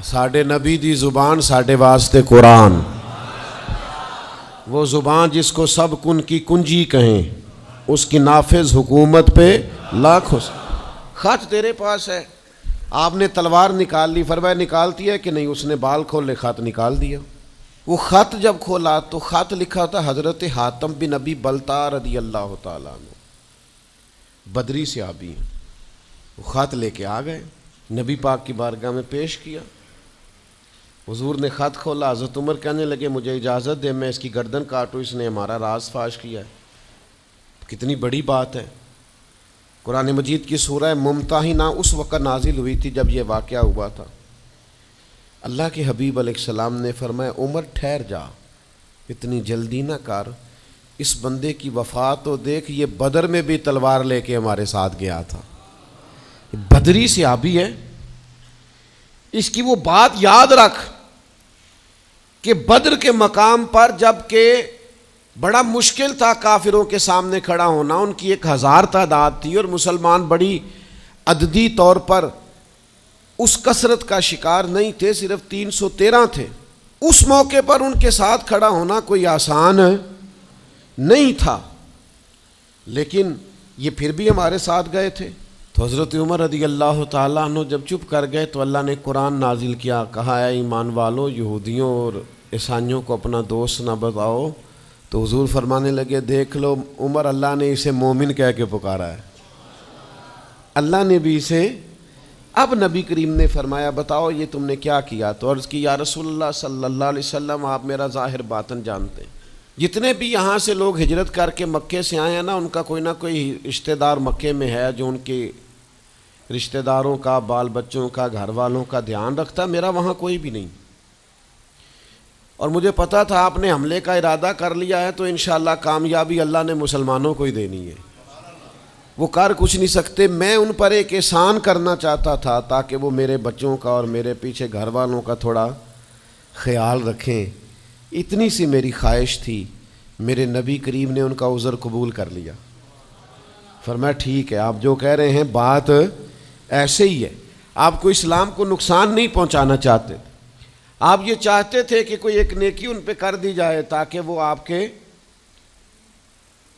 ساڈے نبی دی زبان ساڈے واسطے قرآن، وہ زبان جس کو سب کن کی کنجی کہیں، اس کی نافذ حکومت پہ لاکھوں۔ خط تیرے پاس ہے، آپ نے تلوار نکال لی، فرمایا نکالتی ہے کہ نہیں؟ اس نے بال کھولے، خط نکال دیا۔ وہ خط جب کھولا تو خط لکھا تھا حضرت حاتم بن نبی بلتع رضی اللہ تعالیٰ عنہ، بدری صحابی ہیں۔ وہ خط لے کے آ گئے، نبی پاک کی بارگاہ میں پیش کیا۔ حضور نے خط کھولا، حضرت عمر کہنے لگے مجھے اجازت دے میں اس کی گردن کاٹوں، اس نے ہمارا راز فاش کیا ہے۔ کتنی بڑی بات ہے۔ قرآن مجید کی سورہ ممتحنہ اس وقت نازل ہوئی تھی جب یہ واقعہ ہوا تھا۔ اللہ کے حبیب علیہ السلام نے فرمایا عمر ٹھہر جا، اتنی جلدی نہ کر، اس بندے کی وفات تو دیکھ، یہ بدر میں بھی تلوار لے کے ہمارے ساتھ گیا تھا، بدری صحابی ہے، اس کی وہ بات یاد رکھ کہ بدر کے مقام پر جب کہ بڑا مشکل تھا کافروں کے سامنے کھڑا ہونا، ان کی 1000 تعداد تھی اور مسلمان بڑی عددی طور پر اس کثرت کا شکار نہیں تھے، صرف 313 تھے۔ اس موقع پر ان کے ساتھ کھڑا ہونا کوئی آسان نہیں تھا، لیکن یہ پھر بھی ہمارے ساتھ گئے تھے۔ تو حضرت عمر رضی اللہ تعالیٰ عنہ جب چپ کر گئے تو اللہ نے قرآن نازل کیا، کہا اے ایمان والو یہودیوں اور عیسائیوں کو اپنا دوست نہ بتاؤ۔ تو حضور فرمانے لگے دیکھ لو عمر، اللہ نے اسے مومن کہہ کے پکارا ہے، اللہ نے بھی اسے۔ اب نبی کریم نے فرمایا بتاؤ یہ تم نے کیا کیا؟ تو عرض کی یا رسول اللہ صلی اللہ علیہ وسلم آپ میرا ظاہر باطن جانتے ہیں، جتنے بھی یہاں سے لوگ ہجرت کر کے مکے سے آئے ہیں نا، ان کا کوئی نہ کوئی رشتہ دار مکے میں ہے جو ان کے رشتہ داروں کا، بال بچوں کا، گھر والوں کا دھیان رکھتا، میرا وہاں کوئی بھی نہیں۔ اور مجھے پتا تھا آپ نے حملے کا ارادہ کر لیا ہے تو انشاءاللہ کامیابی اللہ نے مسلمانوں کو ہی دینی ہے، وہ کر کچھ نہیں سکتے۔ میں ان پر ایک احسان کرنا چاہتا تھا تاکہ وہ میرے بچوں کا اور میرے پیچھے گھر والوں کا تھوڑا خیال رکھیں، اتنی سی میری خواہش تھی۔ میرے نبی کریم نے ان کا عذر قبول کر لیا، فرمایا ٹھیک ہے آپ جو کہہ رہے ہیں بات ایسے ہی ہے، آپ کو اسلام کو نقصان نہیں پہنچانا چاہتے، آپ یہ چاہتے تھے کہ کوئی ایک نیکی ان پہ کر دی جائے تاکہ وہ آپ کے،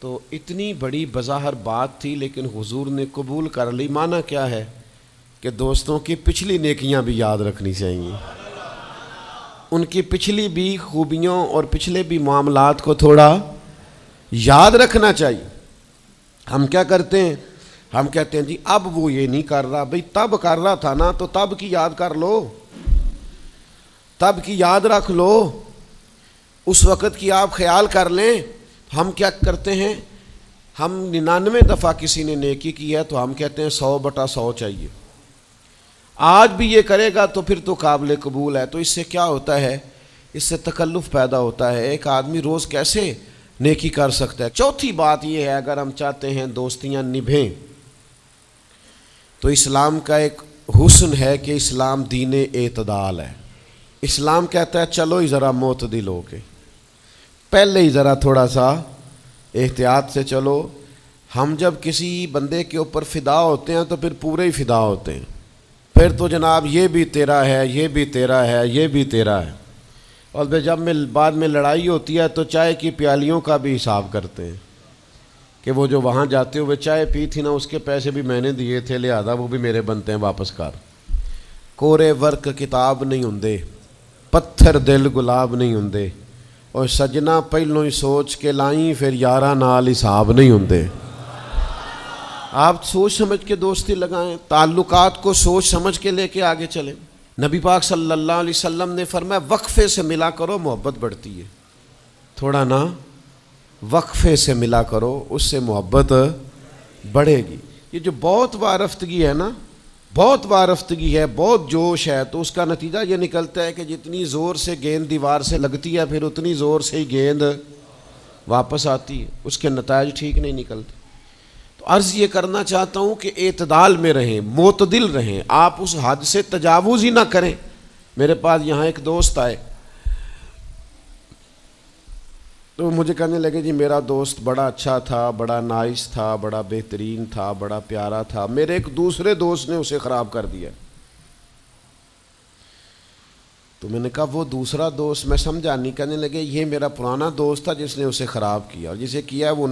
تو اتنی بڑی بظاہر بات تھی لیکن حضور نے قبول کر لی۔ معنی کیا ہے کہ دوستوں کی پچھلی نیکیاں بھی یاد رکھنی چاہیے، ان کی پچھلی بھی خوبیوں اور پچھلے بھی معاملات کو تھوڑا یاد رکھنا چاہیے۔ ہم کیا کرتے ہیں؟ ہم کہتے ہیں جی اب وہ یہ نہیں کر رہا، بھئی تب کر رہا تھا نا، تو تب کی یاد کر لو، تب کی یاد رکھ لو، اس وقت کی آپ خیال کر لیں۔ ہم کیا کرتے ہیں؟ ہم 99 دفعہ کسی نے نیکی کی ہے تو ہم کہتے ہیں 100/100 چاہیے، آج بھی یہ کرے گا تو پھر تو قابل قبول ہے۔ تو اس سے کیا ہوتا ہے؟ اس سے تکلف پیدا ہوتا ہے، ایک آدمی روز کیسے نیکی کر سکتا ہے؟ چوتھی بات یہ ہے اگر ہم چاہتے ہیں دوستیاں نبھیں تو اسلام کا ایک حسن ہے کہ اسلام دین اعتدال ہے۔ اسلام کہتا ہے چلو ہی ذرا معتدل ہو کے، پہلے ہی ذرا تھوڑا سا احتیاط سے چلو۔ ہم جب کسی بندے کے اوپر فدا ہوتے ہیں تو پھر پورے ہی فدا ہوتے ہیں، پھر تو جناب یہ بھی تیرا ہے، یہ بھی تیرا ہے، یہ بھی تیرا ہے، اور جب بعد میں لڑائی ہوتی ہے تو چائے کی پیالیوں کا بھی حساب کرتے ہیں کہ وہ جو وہاں جاتے ہوئے چائے پی تھی نا اس کے پیسے بھی میں نے دیے تھے، لہذا وہ بھی میرے بنتے ہیں واپس کر۔ کورے ورک کتاب نہیں ہوندے، پتھر دل گلاب نہیں ہوندے، اور سجنا پہلوں ہی سوچ کے لائیں پھر یاراں نال حساب نہیں ہوندے۔ آپ سوچ سمجھ کے دوستی لگائیں، تعلقات کو سوچ سمجھ کے لے کے آگے چلیں۔ نبی پاک صلی اللہ علیہ وسلم نے فرمایا وقفے سے ملا کرو محبت بڑھتی ہے، تھوڑا نا وقفے سے ملا کرو، اس سے محبت بڑھے گی۔ یہ جو بہت وارفتگی ہے نا، بہت وارفتگی ہے، بہت جوش ہے، تو اس کا نتیجہ یہ نکلتا ہے کہ جتنی زور سے گیند دیوار سے لگتی ہے پھر اتنی زور سے ہی گیند واپس آتی ہے، اس کے نتائج ٹھیک نہیں نکلتے۔ تو عرض یہ کرنا چاہتا ہوں کہ اعتدال میں رہیں، معتدل رہیں، آپ اس حد سے تجاوز ہی نہ کریں۔ میرے پاس یہاں ایک دوست آئے تو مجھے کہنے لگے جی میرا دوست بڑا اچھا تھا، بڑا نائس تھا، بڑا بہترین تھا، بڑا پیارا تھا، میرے ایک دوسرے دوست نے اسے خراب کر دیا۔ تو میں نے کہا وہ دوسرا دوست میں سمجھا نہیں، کہنے لگے یہ میرا پرانا دوست تھا جس نے اسے خراب کیا، اور جسے کیا ہے وہ